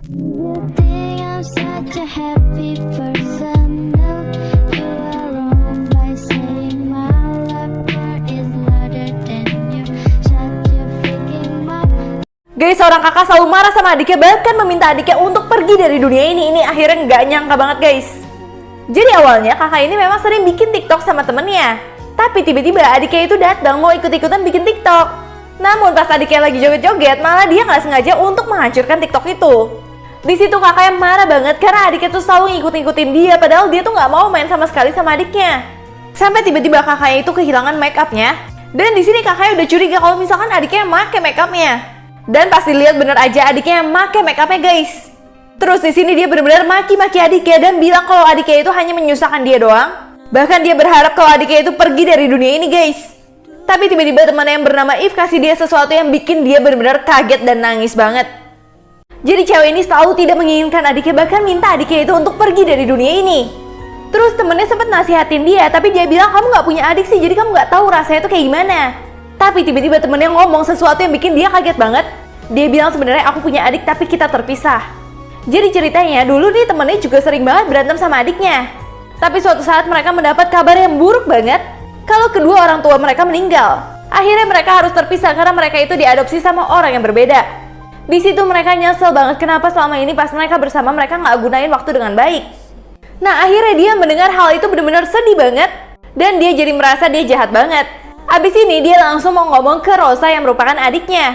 You think I'm such a happy person? No, you are wrong by saying my love heart is louder than you. Shut your freaking mouth. Guys, seorang kakak selalu marah sama adiknya, bahkan meminta adiknya untuk pergi dari dunia ini. Ini akhirnya nggak nyangka banget guys. Jadi awalnya kakak ini memang sering bikin TikTok sama temennya. Tapi tiba-tiba adiknya itu datang mau ikut-ikutan bikin TikTok. Namun pas adiknya lagi joget-joget, malah dia nggak sengaja untuk menghancurkan TikTok itu. Di situ kakaknya marah banget karena adiknya tuh selalu ngikut-ngikutin dia, padahal dia tuh nggak mau main sama sekali sama adiknya. Sampai tiba-tiba kakaknya itu kehilangan make upnya. Dan di sini kakaknya udah curiga kalau misalkan adiknya yang make make upnya. Dan pasti lihat bener aja adiknya yang make make upnya guys. Terus di sini dia benar-benar maki-maki adiknya dan bilang kalau adiknya itu hanya menyusahkan dia doang. Bahkan dia berharap kalau adiknya itu pergi dari dunia ini guys. Tapi tiba-tiba temannya yang bernama If kasih dia sesuatu yang bikin dia benar-benar kaget dan nangis banget. Jadi cewek ini selalu tidak menginginkan adiknya, bahkan minta adiknya itu untuk pergi dari dunia ini. Terus temennya sempat nasihatin dia, tapi dia bilang kamu nggak punya adik sih, jadi kamu nggak tahu rasanya itu kayak gimana. Tapi tiba-tiba temennya ngomong sesuatu yang bikin dia kaget banget. Dia bilang sebenarnya aku punya adik tapi kita terpisah. Jadi ceritanya dulu nih temennya juga sering banget berantem sama adiknya. Tapi suatu saat mereka mendapat kabar yang buruk banget kalau kedua orang tua mereka meninggal. Akhirnya mereka harus terpisah karena mereka itu diadopsi sama orang yang berbeda. Di situ mereka nyesel banget kenapa selama ini pas mereka bersama mereka nggak gunain waktu dengan baik. Nah akhirnya dia mendengar hal itu benar-benar sedih banget dan dia jadi merasa dia jahat banget. Abis ini dia langsung mau ngomong ke Rosa yang merupakan adiknya.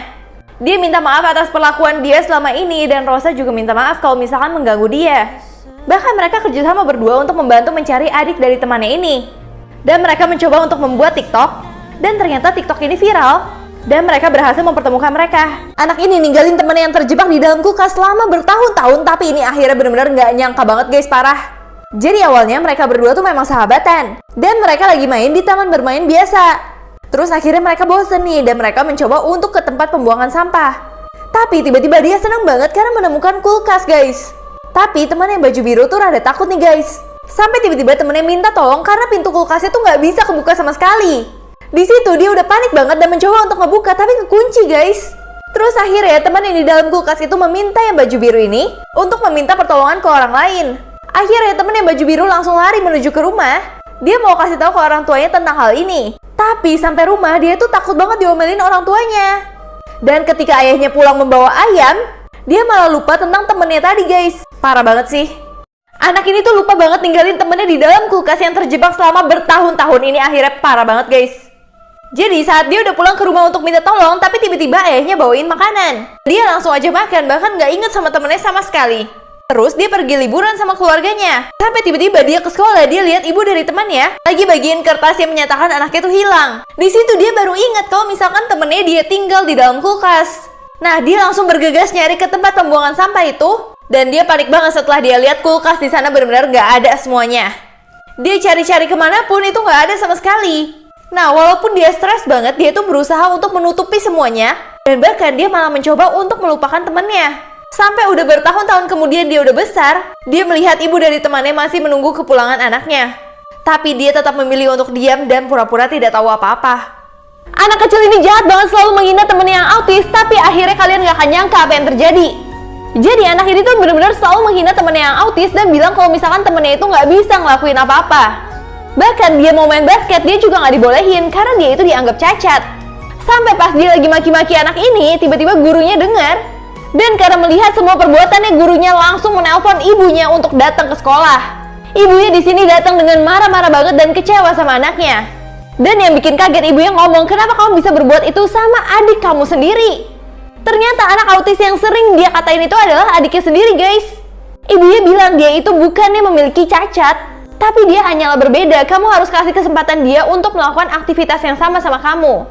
Dia minta maaf atas perlakuan dia selama ini dan Rosa juga minta maaf kalau misalkan mengganggu dia. Bahkan mereka kerjasama berdua untuk membantu mencari adik dari temannya ini. Dan mereka mencoba untuk membuat TikTok dan ternyata TikTok ini viral. Dan mereka berhasil mempertemukan mereka. Anak ini ninggalin temennya yang terjebak di dalam kulkas selama bertahun-tahun, tapi ini akhirnya benar-benar nggak nyangka banget guys, parah. Jadi awalnya mereka berdua tuh memang sahabatan. Dan mereka lagi main di taman bermain biasa. Terus akhirnya mereka bosen nih dan mereka mencoba untuk ke tempat pembuangan sampah. Tapi tiba-tiba dia senang banget karena menemukan kulkas guys. Tapi temannya yang baju biru tuh rada takut nih guys. Sampai tiba-tiba temennya minta tolong karena pintu kulkasnya tuh nggak bisa kebuka sama sekali. Di situ dia udah panik banget dan mencoba untuk ngebuka tapi kekunci guys. Terus akhirnya teman yang di dalam kulkas itu meminta yang baju biru ini untuk meminta pertolongan ke orang lain. Akhirnya teman yang baju biru langsung lari menuju ke rumah. Dia mau kasih tahu ke orang tuanya tentang hal ini. Tapi sampai rumah dia tuh takut banget diomelin orang tuanya. Dan ketika ayahnya pulang membawa ayam, dia malah lupa tentang temennya tadi guys. Parah banget sih. Anak ini tuh lupa banget ninggalin temennya di dalam kulkas yang terjebak selama bertahun-tahun. Ini akhirnya parah banget guys. Jadi saat dia udah pulang ke rumah untuk minta tolong, tapi tiba-tiba ayahnya bawain makanan. Dia langsung aja makan, bahkan gak inget sama temennya sama sekali. Terus dia pergi liburan sama keluarganya. Sampai tiba-tiba dia ke sekolah, dia lihat ibu dari temannya lagi bagiin kertas yang menyatakan anaknya tuh hilang. Di situ dia baru ingat kalau misalkan temennya dia tinggal di dalam kulkas. Nah dia langsung bergegas nyari ke tempat pembuangan sampah itu. Dan dia panik banget setelah dia lihat kulkas di sana benar-benar gak ada semuanya. Dia cari-cari kemanapun itu gak ada sama sekali. Nah, walaupun dia stres banget, dia tuh berusaha untuk menutupi semuanya. Dan bahkan dia malah mencoba untuk melupakan temannya. Sampai udah bertahun-tahun kemudian dia udah besar, dia melihat ibu dari temannya masih menunggu kepulangan anaknya. Tapi dia tetap memilih untuk diam dan pura-pura tidak tahu apa-apa. Anak kecil ini jahat banget, selalu menghina temennya yang autis, tapi akhirnya kalian gak akan nyangka apa yang terjadi. Jadi anak ini tuh benar-benar selalu menghina temennya yang autis dan bilang kalau misalkan temennya itu gak bisa ngelakuin apa-apa. Bahkan dia mau main basket, dia juga nggak dibolehin karena dia itu dianggap cacat. Sampai pas dia lagi maki-maki anak ini, tiba-tiba gurunya dengar. Dan karena melihat semua perbuatannya, gurunya langsung menelpon ibunya untuk datang ke sekolah. Ibunya di sini datang dengan marah-marah banget dan kecewa sama anaknya. Dan yang bikin kaget, ibunya ngomong, kenapa kamu bisa berbuat itu sama adik kamu sendiri? Ternyata anak autis yang sering dia katain itu adalah adiknya sendiri guys. Ibunya bilang dia itu bukannya memiliki cacat, tapi dia hanyalah berbeda. Kamu harus kasih kesempatan dia untuk melakukan aktivitas yang sama kamu.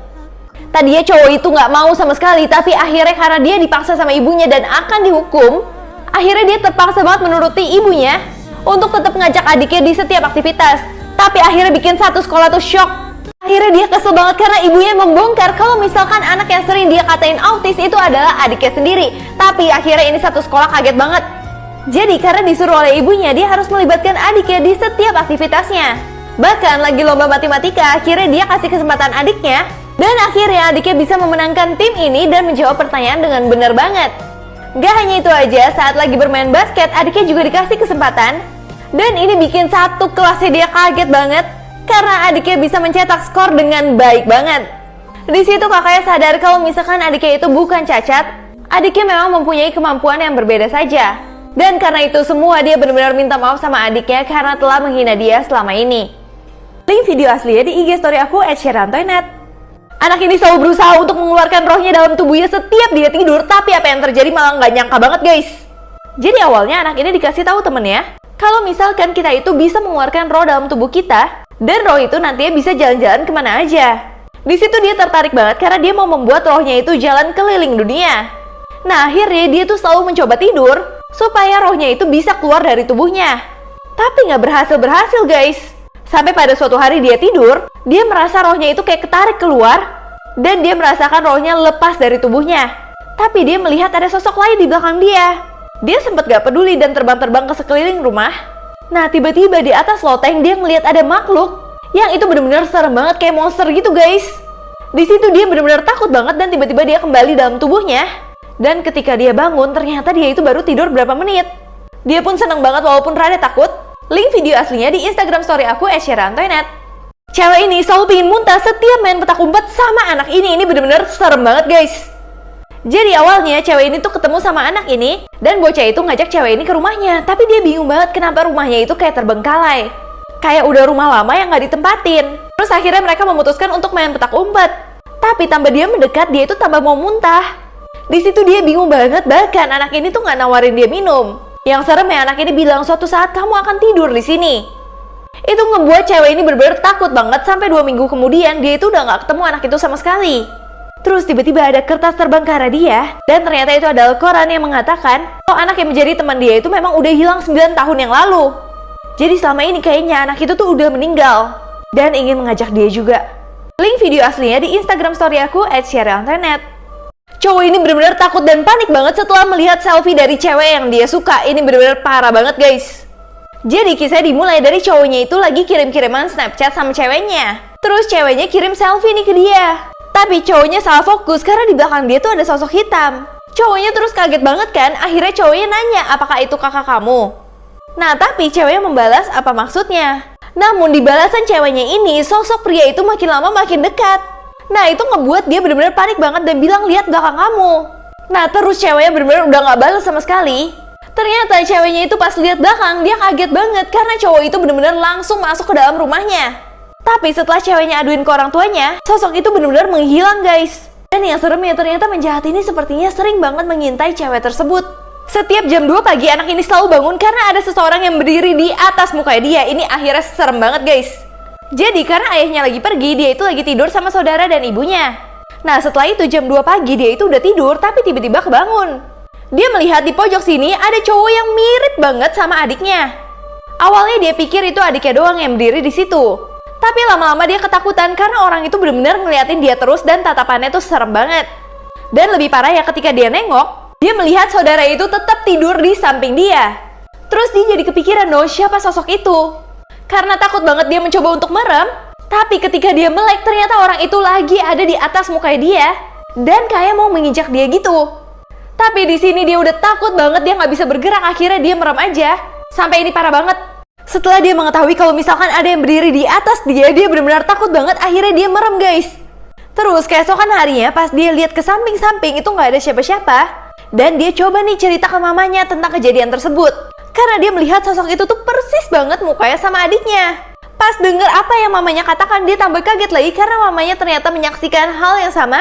Tadinya cowok itu nggak mau sama sekali, tapi akhirnya karena dia dipaksa sama ibunya dan akan dihukum, akhirnya dia terpaksa banget menuruti ibunya untuk tetap ngajak adiknya di setiap aktivitas. Tapi akhirnya bikin satu sekolah tuh shock. Akhirnya dia kesel banget karena ibunya membongkar kalau misalkan anak yang sering dia katain autis itu adalah adiknya sendiri. Tapi akhirnya ini satu sekolah kaget banget. Jadi karena disuruh oleh ibunya, dia harus melibatkan adiknya di setiap aktivitasnya. Bahkan lagi lomba matematika, akhirnya dia kasih kesempatan adiknya. Dan akhirnya adiknya bisa memenangkan tim ini dan menjawab pertanyaan dengan benar banget. Gak hanya itu aja, saat lagi bermain basket, adiknya juga dikasih kesempatan. Dan ini bikin satu kelasnya dia kaget banget karena adiknya bisa mencetak skor dengan baik banget. Di situ kakaknya sadar kalau misalkan adiknya itu bukan cacat, adiknya memang mempunyai kemampuan yang berbeda saja. Dan karena itu semua dia benar-benar minta maaf sama adiknya karena telah menghina dia selama ini. Link video aslinya di IG story aku @syarantoynet. Anak ini selalu berusaha untuk mengeluarkan rohnya dalam tubuhnya setiap dia tidur, tapi apa yang terjadi malah nggak nyangka banget guys. Jadi awalnya anak ini dikasih tahu temennya, kalau misalkan kita itu bisa mengeluarkan roh dalam tubuh kita, dan roh itu nantinya bisa jalan-jalan kemana aja. Di situ dia tertarik banget karena dia mau membuat rohnya itu jalan keliling dunia. Nah akhirnya dia tuh selalu mencoba tidur, supaya rohnya itu bisa keluar dari tubuhnya. Tapi nggak berhasil guys. Sampai pada suatu hari dia tidur, dia merasa rohnya itu kayak ketarik keluar, dan dia merasakan rohnya lepas dari tubuhnya. Tapi dia melihat ada sosok lain di belakang dia. Dia sempat gak peduli dan terbang-terbang ke sekeliling rumah. Nah tiba-tiba di atas loteng dia ngelihat ada makhluk, yang itu benar-benar serem banget kayak monster gitu guys. Di situ dia benar-benar takut banget dan tiba-tiba dia kembali dalam tubuhnya. Dan ketika dia bangun, ternyata dia itu baru tidur berapa menit. Dia pun seneng banget walaupun rada takut. Link video aslinya di Instagram story aku @syarantoynet. Cewek ini selalu pingin muntah setiap main petak umpet sama anak ini. Ini bener-bener serem banget guys. Jadi awalnya cewek ini tuh ketemu sama anak ini, dan bocah itu ngajak cewek ini ke rumahnya. Tapi dia bingung banget kenapa rumahnya itu kayak terbengkalai, kayak udah rumah lama yang gak ditempatin. Terus akhirnya mereka memutuskan untuk main petak umpet. Tapi tambah dia mendekat, dia itu tambah mau muntah. Di situ dia bingung banget, bahkan anak ini tuh gak nawarin dia minum. Yang serem ya, anak ini bilang suatu saat kamu akan tidur di sini. Itu ngebuat cewek ini bener-bener takut banget. Sampai 2 minggu kemudian dia itu udah gak ketemu anak itu sama sekali. Terus tiba-tiba ada kertas terbang ke arah dia, dan ternyata itu adalah koran yang mengatakan kalau anak yang menjadi teman dia itu memang udah hilang 9 tahun yang lalu. Jadi selama ini kayaknya anak itu tuh udah meninggal dan ingin mengajak dia juga. Link video aslinya di Instagram story aku @syarantoynet. Cowok ini benar-benar takut dan panik banget setelah melihat selfie dari cewek yang dia suka. Ini benar-benar parah banget guys. Jadi kisah dimulai dari cowoknya itu lagi kirim-kiriman Snapchat sama ceweknya. Terus ceweknya kirim selfie nih ke dia. Tapi cowoknya salah fokus karena di belakang dia tuh ada sosok hitam. Cowoknya terus kaget banget kan. Akhirnya cowoknya nanya, apakah itu kakak kamu? Nah tapi ceweknya membalas apa maksudnya. Namun di balasan ceweknya ini, sosok pria itu makin lama makin dekat. Nah itu ngebuat dia benar-benar panik banget dan bilang lihat belakang kamu. Nah terus ceweknya benar-benar udah gak balas sama sekali. Ternyata ceweknya itu pas lihat belakang dia kaget banget karena cowok itu benar-benar langsung masuk ke dalam rumahnya. Tapi setelah ceweknya aduin ke orang tuanya, sosok itu benar-benar menghilang guys. Dan yang seremnya ternyata penjahat ini sepertinya sering banget mengintai cewek tersebut. Setiap jam 2 pagi anak ini selalu bangun karena ada seseorang yang berdiri di atas mukanya dia. Ini akhirnya serem banget guys. Jadi karena ayahnya lagi pergi, dia itu lagi tidur sama saudara dan ibunya. Nah setelah itu jam 2 pagi dia itu udah tidur tapi tiba-tiba kebangun. Dia melihat di pojok sini ada cowok yang mirip banget sama adiknya. Awalnya dia pikir itu adiknya doang yang berdiri di situ. Tapi lama-lama dia ketakutan karena orang itu benar-benar ngeliatin dia terus dan tatapannya tuh serem banget. Dan lebih parah ya ketika dia nengok, dia melihat saudara itu tetap tidur di samping dia. Terus dia jadi kepikiran dong siapa sosok itu. Karena takut banget dia mencoba untuk merem, tapi ketika dia melek ternyata orang itu lagi ada di atas muka dia dan kayak mau menginjak dia gitu. Tapi di sini dia udah takut banget, dia nggak bisa bergerak, akhirnya dia merem aja. Sampai ini parah banget. Setelah dia mengetahui kalau misalkan ada yang berdiri di atas dia benar-benar takut banget, akhirnya dia merem guys. Terus keesokan harinya pas dia lihat ke samping-samping itu nggak ada siapa-siapa, dan dia coba nih cerita ke mamanya tentang kejadian tersebut. Karena dia melihat sosok itu tuh persis banget mukanya sama adiknya. Pas denger apa yang mamanya katakan, dia tambah kaget lagi karena mamanya ternyata menyaksikan hal yang sama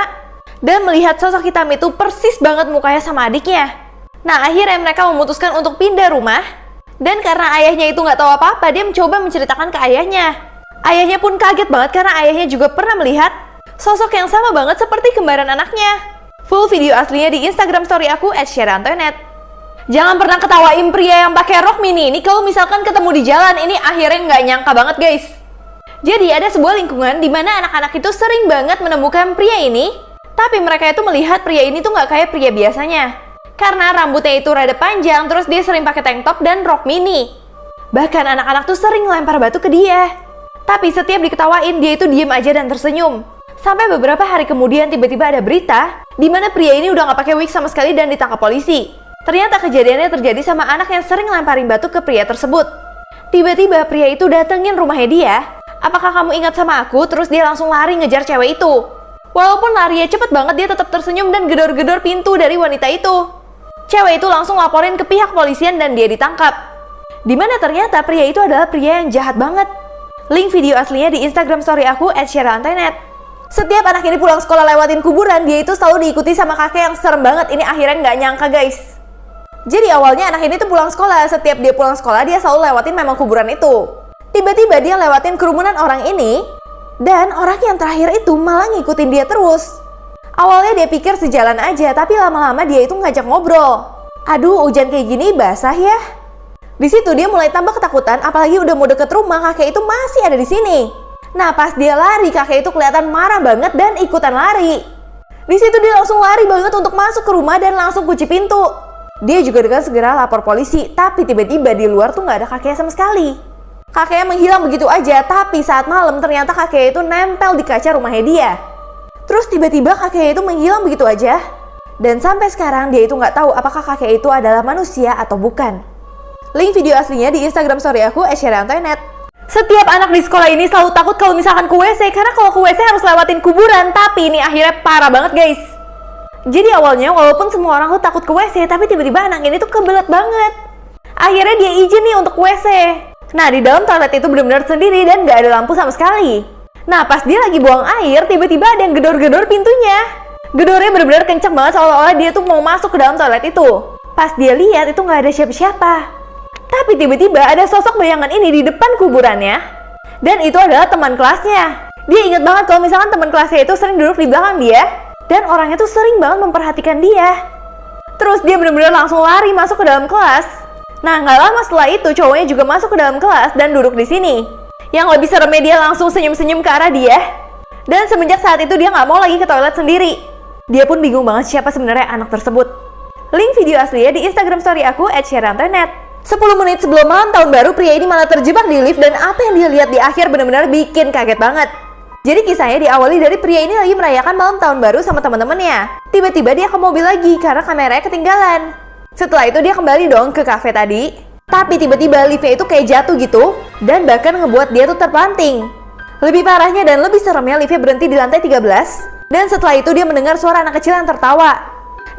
dan melihat sosok hitam itu persis banget mukanya sama adiknya. Nah akhirnya mereka memutuskan untuk pindah rumah. Dan karena ayahnya itu nggak tahu apa-apa, dia mencoba menceritakan ke ayahnya. Ayahnya pun kaget banget karena ayahnya juga pernah melihat sosok yang sama banget seperti kembaran anaknya. Full video aslinya di Instagram story aku @syarantoynet. Jangan pernah ketawain pria yang pakai rok mini ini kalau misalkan ketemu di jalan. Ini akhirnya nggak nyangka banget guys. Jadi ada sebuah lingkungan di mana anak-anak itu sering banget menemukan pria ini. Tapi mereka itu melihat pria ini tuh nggak kayak pria biasanya. Karena rambutnya itu rada panjang, terus dia sering pakai tank top dan rok mini. Bahkan anak-anak tuh sering lempar batu ke dia. Tapi setiap diketawain dia itu diem aja dan tersenyum. Sampai beberapa hari kemudian tiba-tiba ada berita di mana pria ini udah nggak pakai wig sama sekali dan ditangkap polisi. Ternyata kejadiannya terjadi sama anak yang sering lemparin batu ke pria tersebut. Tiba-tiba pria itu datengin rumahnya dia. Apakah kamu ingat sama aku? Terus dia langsung lari ngejar cewek itu. Walaupun larinya cepet banget, dia tetap tersenyum dan gedor-gedor pintu dari wanita itu. Cewek itu langsung laporin ke pihak polisian dan dia ditangkap. Dimana ternyata pria itu adalah pria yang jahat banget. Link video aslinya di Instagram story aku @sherylantenet. Setiap anak ini pulang sekolah lewatin kuburan, dia itu selalu diikuti sama kakek yang serem banget. Ini akhirnya nggak nyangka guys. Jadi awalnya anak ini tuh pulang sekolah, setiap dia pulang sekolah dia selalu lewatin memang kuburan itu. Tiba-tiba dia lewatin kerumunan orang ini, dan orang yang terakhir itu malah ngikutin dia terus. Awalnya dia pikir sejalan aja, tapi lama-lama dia itu ngajak ngobrol. Aduh, hujan kayak gini basah ya. Di situ dia mulai tambah ketakutan, apalagi udah mau deket rumah, kakek itu masih ada di sini. Nah, pas dia lari, kakek itu kelihatan marah banget dan ikutan lari. Di situ dia langsung lari banget untuk masuk ke rumah dan langsung kunci pintu. Dia juga dengan segera lapor polisi, tapi tiba-tiba di luar tuh nggak ada kakeknya sama sekali. Kakeknya menghilang begitu aja, tapi saat malam ternyata kakeknya itu nempel di kaca rumahnya dia. Terus tiba-tiba kakeknya itu menghilang begitu aja. Dan sampai sekarang dia itu nggak tahu apakah kakek itu adalah manusia atau bukan. Link video aslinya di Instagram story aku @sherylantenet. Setiap anak di sekolah ini selalu takut kalau misalkan ke WC, karena kalau ke WC harus lewatin kuburan, tapi ini akhirnya parah banget guys. Jadi awalnya walaupun semua orang tuh takut ke WC, tapi tiba-tiba anak ini tuh kebelet banget. Akhirnya dia izin nih untuk ke WC. Nah, di dalam toilet itu benar-benar sendiri dan nggak ada lampu sama sekali. Nah, pas dia lagi buang air, tiba-tiba ada yang gedor-gedor pintunya. Gedornya benar-benar kenceng banget, seolah-olah dia tuh mau masuk ke dalam toilet itu. Pas dia lihat itu nggak ada siapa-siapa. Tapi tiba-tiba ada sosok bayangan ini di depan kuburannya. Dan itu adalah teman kelasnya. Dia ingat banget kalau misalkan teman kelasnya itu sering duduk di belakang dia. Dan orangnya tuh sering banget memperhatikan dia. Terus dia benar-benar langsung lari masuk ke dalam kelas. Nah, nggak lama setelah itu cowoknya juga masuk ke dalam kelas dan duduk di sini. Yang lebih seremnya dia langsung senyum-senyum ke arah dia. Dan semenjak saat itu dia nggak mau lagi ke toilet sendiri. Dia pun bingung banget siapa sebenarnya anak tersebut. Link video aslinya di Instagram story aku @sherylantenet. 10 menit sebelum malam tahun baru, pria ini malah terjebak di lift dan apa yang dia lihat di akhir benar-benar bikin kaget banget. Jadi kisahnya diawali dari pria ini lagi merayakan malam tahun baru sama teman-temannya. Tiba-tiba dia ke mobil lagi karena kameranya ketinggalan. Setelah itu dia kembali dong ke kafe tadi. Tapi tiba-tiba liftnya itu kayak jatuh gitu dan bahkan ngebuat dia tuh terpelanting. Lebih parahnya dan lebih seremnya, liftnya berhenti di lantai 13. Dan setelah itu dia mendengar suara anak kecil yang tertawa.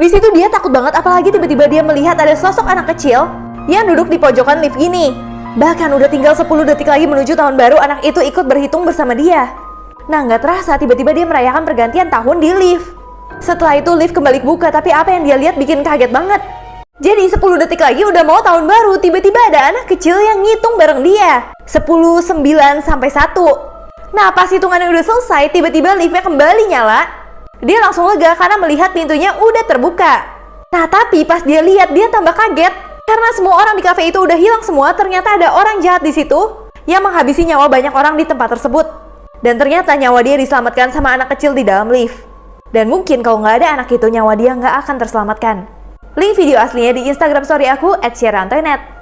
Di situ dia takut banget, apalagi tiba-tiba dia melihat ada sosok anak kecil yang duduk di pojokan lift gini. Bahkan udah tinggal 10 detik lagi menuju tahun baru, anak itu ikut berhitung bersama dia. Nah, nggak terasa tiba-tiba dia merayakan pergantian tahun di lift. Setelah itu lift kembali buka, tapi apa yang dia lihat bikin kaget banget. Jadi 10 detik lagi udah mau tahun baru, tiba-tiba ada anak kecil yang ngitung bareng dia. 10, 9, sampai 1. Nah, pas hitungannya udah selesai, tiba-tiba liftnya kembali nyala. Dia langsung lega karena melihat pintunya udah terbuka. Nah, tapi pas dia lihat, dia tambah kaget. Karena semua orang di kafe itu udah hilang semua, ternyata ada orang jahat di situ yang menghabisi nyawa banyak orang di tempat tersebut. Dan ternyata nyawa dia diselamatkan sama anak kecil di dalam lift. Dan mungkin kalau nggak ada anak itu, nyawa dia nggak akan terselamatkan. Link video aslinya di Instagram story aku @sherylantenet.